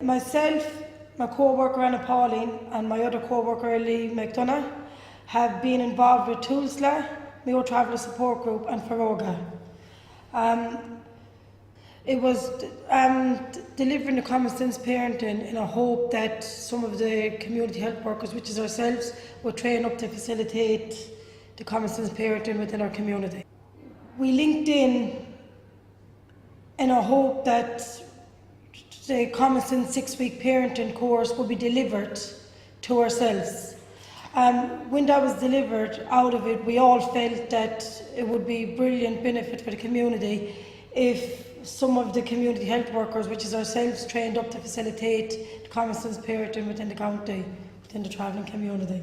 Myself, my co-worker Anna Pauline and my other co-worker Lee McDonough have been involved with Tulsa, Mayo Traveller Support Group and Feroga. It was delivering the common sense parenting in a hope that some of the community health workers, which is ourselves, would train up to facilitate the common sense parenting within our community. We linked in a hope that the common sense 6-week parenting course would be delivered to ourselves. When that was delivered out of it, we all felt that it would be brilliant benefit for the community if some of the community health workers, which is ourselves, trained up to facilitate the common sense parenting within the county, within the travelling community.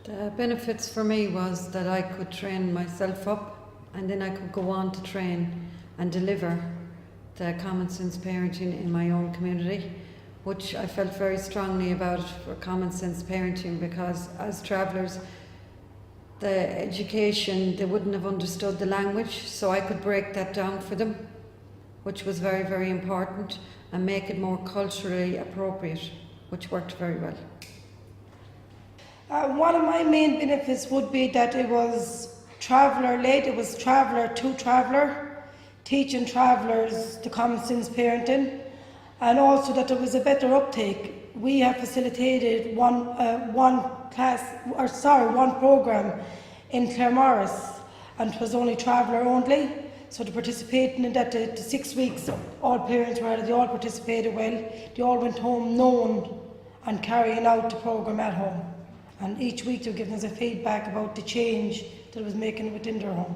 The benefits for me was that I could train myself up and then I could go on to train and deliver the common sense parenting in my own community, which I felt very strongly about for common sense parenting, because as travellers, the education, they wouldn't have understood the language, so I could break that down for them, which was very, very important, and make it more culturally appropriate, which worked very well. One of my main benefits would be that it was traveller-led, it was traveller to traveller, teaching travellers the common sense parenting, and also that there was a better uptake. We have facilitated one programme in Claremorris, and it was only traveller only. So to participate in that, the 6 weeks, all parents were there, they all participated well, they all went home known and carrying out the programme at home. And each week they were giving us a feedback about the change that it was making within their home.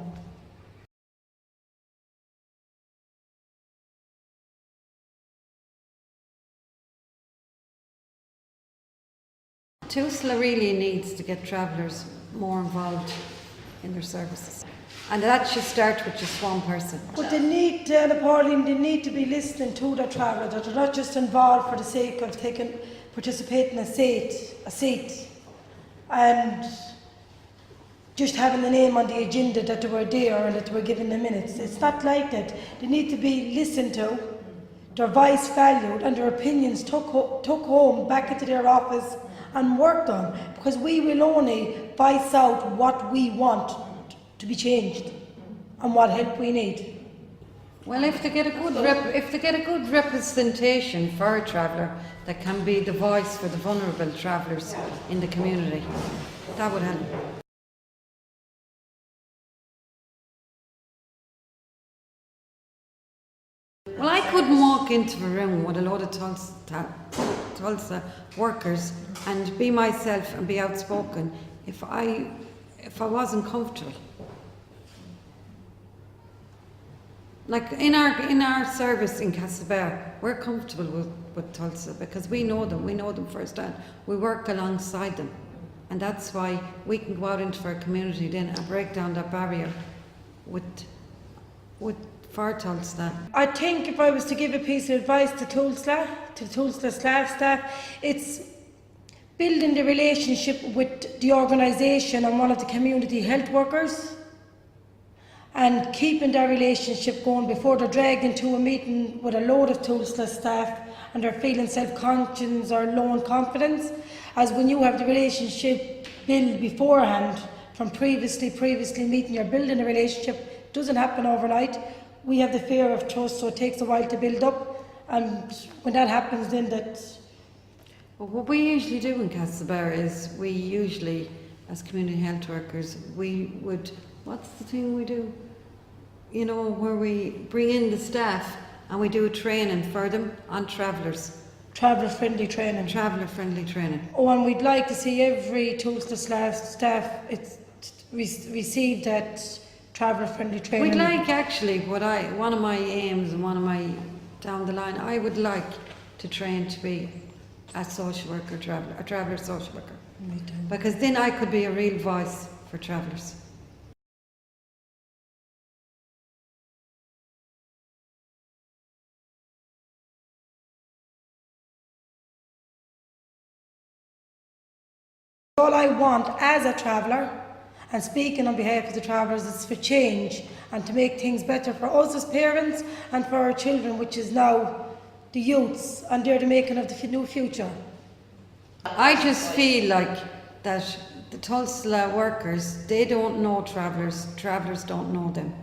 Tulsa really needs to get travellers more involved in their services. And that should start with just one person. But they need to be listening to the traveller, that they're not just involved for the sake of participating in a seat and just having the name on the agenda that they were there and that they were given the minutes. It's not like that. They need to be listened to, their voice valued, and their opinions took home back into their office and worked on, because we will only voice out what we want to be changed and what help we need. Well, if they get a good representation for a traveller that can be the voice for the vulnerable travellers in the community, that would help. Well, I couldn't walk into a room with a load of Tulsa workers and be myself and be outspoken if I wasn't comfortable. Like in our service in Castlebar, we're comfortable with Tulsa because we know them firsthand. We work alongside them, and that's why we can go out into our community then and break down that barrier for Tulsa. I think if I was to give a piece of advice to Tulsa staff, it's building the relationship with the organisation and one of the community health workers, and keeping their relationship going before they're dragged into a meeting with a load of Tulsa staff and they're feeling self-conscious or low in confidence. As when you have the relationship built beforehand from previously meeting, you're building a relationship. It doesn't happen overnight. We have the fear of trust, so it takes a while to build up, and when that happens, then that's... Well, what we usually do in Castlebar is we usually, as community health workers, what's the thing we do? You know, where we bring in the staff and we do a training for them on travellers. Traveller-friendly training. Traveller-friendly training. Oh, and we'd like to see every Tulsa staff receive that traveller-friendly training. We'd like, actually, one of my aims and one of my down the line, I would like to train to be a social worker, a traveller social worker. Me too. Because then I could be a real voice for travellers. All I want as a traveller And speaking on behalf of the travellers, it's for change and to make things better for us as parents and for our children, which is now the youths, and they're the making of the new future. I just feel like that the Tulsa workers, they don't know travellers, travellers don't know them.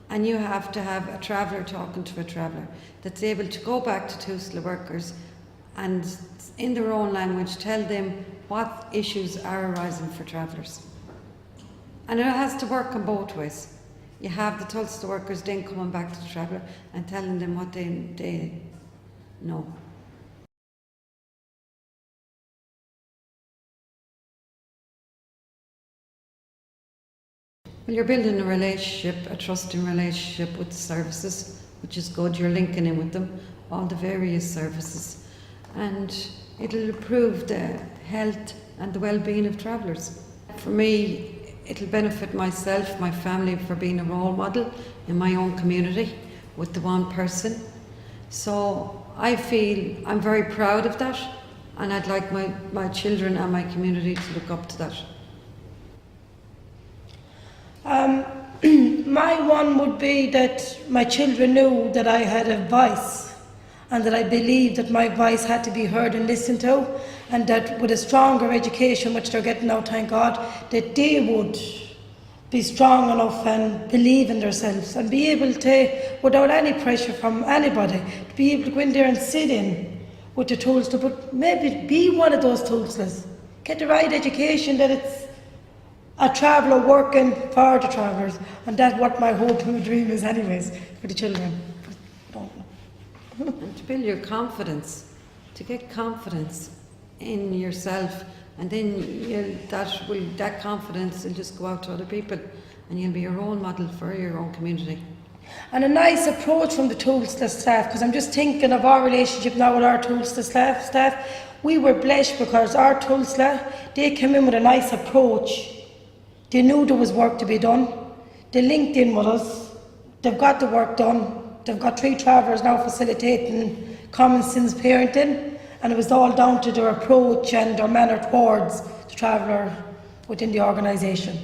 And you have to have a traveller talking to a traveller that's able to go back to Tulsa workers and in their own language tell them what issues are arising for travellers. And it has to work on both ways. You have the Tulsa workers then coming back to the traveller and telling them what they know. Well, you're building a relationship, a trusting relationship with the services, which is good. You're linking in with them, all the various services, and it'll improve the health and the well-being of travellers. For me, it'll benefit myself, my family, for being a role model in my own community with the one person. So I feel I'm very proud of that, and I'd like my children and my community to look up to that. My one would be that my children knew that I had a voice and that I believed that my voice had to be heard and listened to, and that with a stronger education, which they're getting now, thank God, that they would be strong enough and believe in themselves and be able to, without any pressure from anybody, to be able to go in there and sit in with the tools to, but maybe be one of those toolsless. Get the right education, that it's a traveller working for the travellers, and that's what my hope and dream is anyways, for the children. And to build your confidence, to get confidence in yourself, and then that confidence will just go out to other people, and you'll be your role model for your own community. And a nice approach from the Tulsa staff, because I'm just thinking of our relationship now with our Tulsa staff. We were blessed because our Tulsa, they came in with a nice approach. They knew there was work to be done. They linked in with us. They've got the work done. They've got 3 travellers now facilitating common sense parenting, and it was all down to their approach and their manner towards the traveller within the organisation.